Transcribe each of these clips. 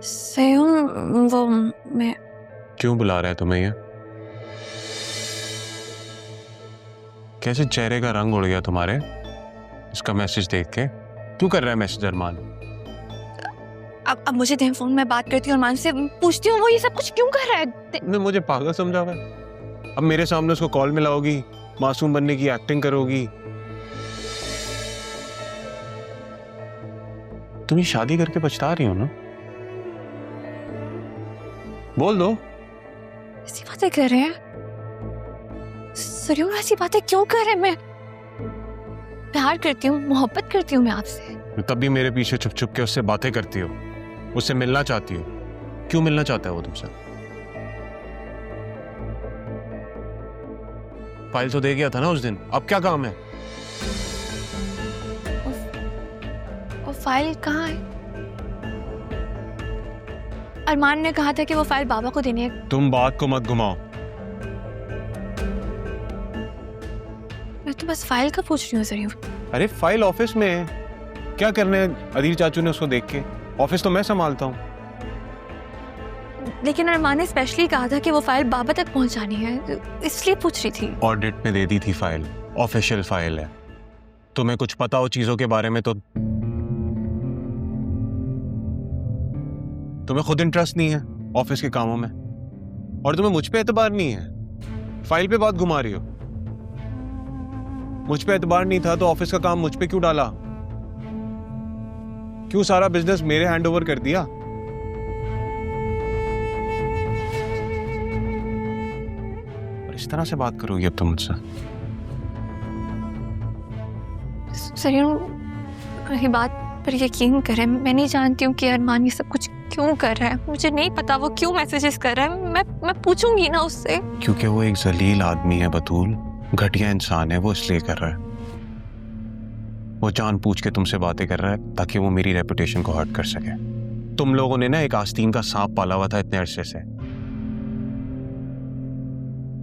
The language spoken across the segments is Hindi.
सही हूँ। वो मैं क्यों बुला रहा है तुम्हें ये? कैसे चेहरे का रंग उड़ गया तुम्हारे इसका मैसेज देख के? क्यों कर रहा है मैसेज अरमान? अब मुझे दें फोन, मैं बात करती हूँ अरमान से, पूछती हूँ वो ये सब कुछ क्यों कर रहा है। तुमने मुझे पागल समझा हुआ है? अब मेरे सामने उसको कॉल मिलाओगी, मासूम बनने की एक्टिंग करोगी। तुम ये शादी करके पछता रही हो ना? बोल दो। ऐसी बातें कर रहे हैं सरयू, ऐसी बातें क्यों कर रहे हैं? मैं प्यार करती हूँ, मोहब्बत करती हूँ मैं आपसे। तब भी मेरे पीछे छुप छुप के उससे बातें करती हो, उससे मिलना चाहती हो। क्यों मिलना चाहता है वो तुमसे? फाइल तो दे गया था ना उस दिन, अब क्या काम है? वो फाइल कहाँ है? अरमान ने कहा था कि वो फाइल बाबा को देनी है। तुम बात को मत घुमाओ। मैं तो बस फाइल का पूछ रही हूँ सरयू। अरे फाइल ऑफिस में है, क्या करने अदील चाचू ने उसको देख के? ऑफिस तो मैं संभालता हूँ। लेकिन अरमान ने स्पेशली कहा था कि वो फाइल बाबा तक पहुंचानी है, इसलिए पूछ रही थी। ऑडिट में दे दी थी फाइल, ऑफिशियल फाइल है। तुम्हें कुछ पता हो चीजों के बारे में तो तुम्हें खुद इंटरेस्ट नहीं है ऑफिस के कामों में, और तुम्हें मुझ पे एतबार नहीं है। फाइल पे बात घुमा रही हो। मुझ पे एतबार नहीं था तो ऑफिस का काम मुझ पे क्यों डाला? क्यों सारा बिजनेस मेरे हैंड ओवर कर दिया? और इस तरह से बात करोगी अब तुम मुझसे? सरयू मेरी बात पर यकीन करें, मैं नहीं जानती हूँ कि अरमान ये सब कुछ क्यों कर रहा है। मुझे नहीं पता वो क्यों मैसेजेस कर रहा है। मैं पूछूंगी ना उससे। क्योंकि वो एक जलील आदमी है बतूल, घटिया इंसान है वो, इसलिए कर रहा है। वो जान पूछ के तुमसे बातें कर रहा है ताकि वो मेरी रेपुटेशन को हर्ट कर सके। तुम लोगों ने ना एक आस्तीन का सांप पाला हुआ था इतने अरसे से।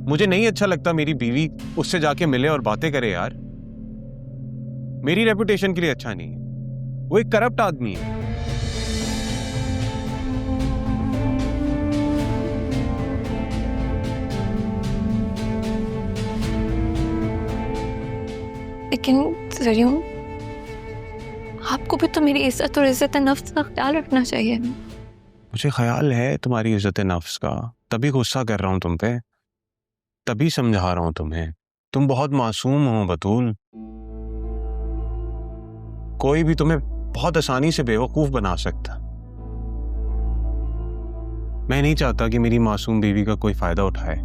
मुझे नहीं अच्छा लगता मेरी बीवी उससे जाके मिले और बातें करे यार। मेरी रेपुटेशन के लिए अच्छा नहीं है। वो एक करप्ट आदमी है। लेकिन सरयू आपको भी तो मेरी इज्जत और इज्जत नफ्स का ख्याल रखना चाहिए। मुझे ख्याल है तुम्हारी इज्जत नफ्स का, तभी गुस्सा कर रहा हूं तुम पे, तभी समझा रहा हूं तुम्हें। तुम बहुत मासूम हो बतूल। कोई भी तुम्हें बहुत आसानी से बेवकूफ बना सकता। मैं नहीं चाहता कि मेरी मासूम बीवी का कोई फायदा उठाए।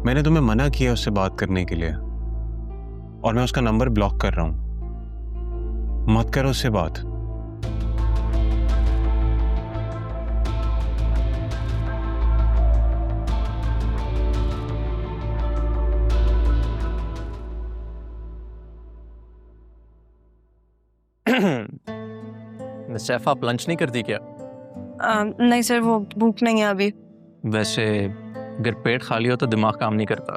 मैंने तुम्हें मना किया उससे बात करने के लिए, और मैं उसका नंबर ब्लॉक कर रहा हूं। मत करो उससे बात। सैफ, आप लंच नहीं करती क्या? नहीं सर, वो भूख नहीं है अभी। वैसे अगर पेट खाली हो तो दिमाग काम नहीं करता।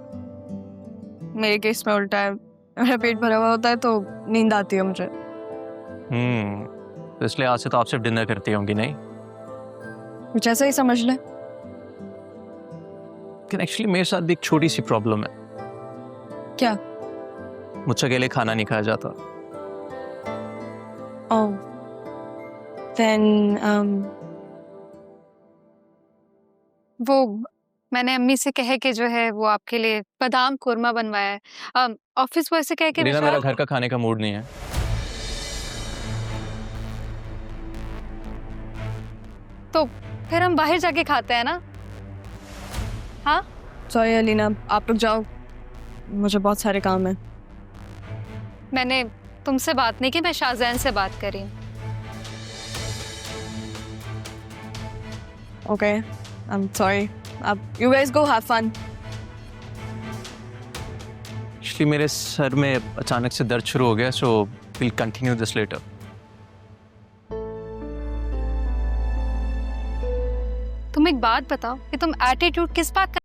मेरे केस में उल्टा है, मेरा पेट भरा हुआ होता है तो नींद आती है मुझे। तो इसलिए आज से तो आप सिर्फ डिनर करती होंगी, नहीं? कुछ ऐसा ही समझ ले। लेकिन एक्चुअली मेरे साथ भी एक छोटी सी प्रॉब्लम है। क्या? मुझसे अकेले खाना नहीं खाया जाता। ओह, देन वो मैंने अम्मी से कहे कि जो है वो आपके लिए बादाम कोरमा बनवाया है। ऑफिस बॉय से कह के रीना, मेरा घर का खाने का मूड नहीं है। तो फिर हम बाहर जाके खाते हैं ना? हाँ सॉरी अलीना, आप लोग जाओ, मुझे बहुत सारे काम हैं। मैंने तुमसे बात नहीं की, मैं शाहजैन से बात करी। Okay, I am sorry. अब you guys go have fun. Actually मेरे सर में अचानक से दर्द शुरू हो गया, so will continue this later. तुम एक बात बताओ कि तुम एटीट्यूड किस बात का